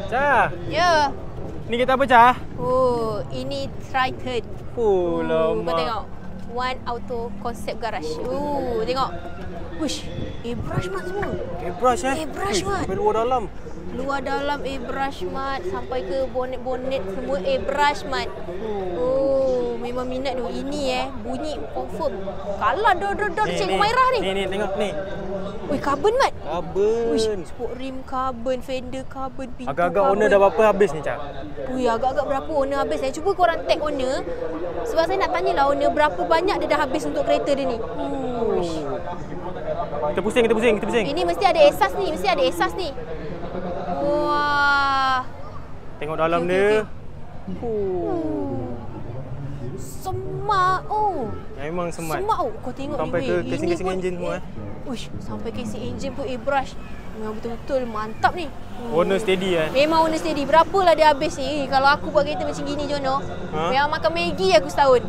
Cah, Ya. ni kereta apa Cah? Oh, ini Triton. Oh, Kau lama. tengok. One Auto Concept Garage. Tengok. Wish, airbrush mat semua. Airbrush Airbrush, Mat. Sampai luar dalam. Luar dalam airbrush mat, sampai ke bonet-bonet semua airbrush mat. Oh, memang minat tu. Ini bunyi confirm. Kalah dor Cikgu Mairah ni. Ni tengok ni. Wih, carbon mat. Wish, Carbon. sport rim carbon, fender carbon, pintu Agak-agak carbon. owner dah berapa habis ni Cah? Ui, agak-agak berapa owner habis. Saya cuba korang tag owner. Sebab saya nak tanyalah owner berapa banyak dia dah habis untuk kereta dia ni. Uish. Kita pusing. Ini mesti ada esas ni. Wah. Tengok dalam Okey, dia. Semak. Memang semat. Semak. Kau tengok Sampai ni. ke Ini casing pun, enjin semua Uish, sampai casing enjin pun airbrush. Memang betul-betul mantap ni. Owner steady Memang owner steady. Berapalah dia habis ni. Kalau aku buat kereta macam gini Jono, Ha? memang makan Maggi aku setahun.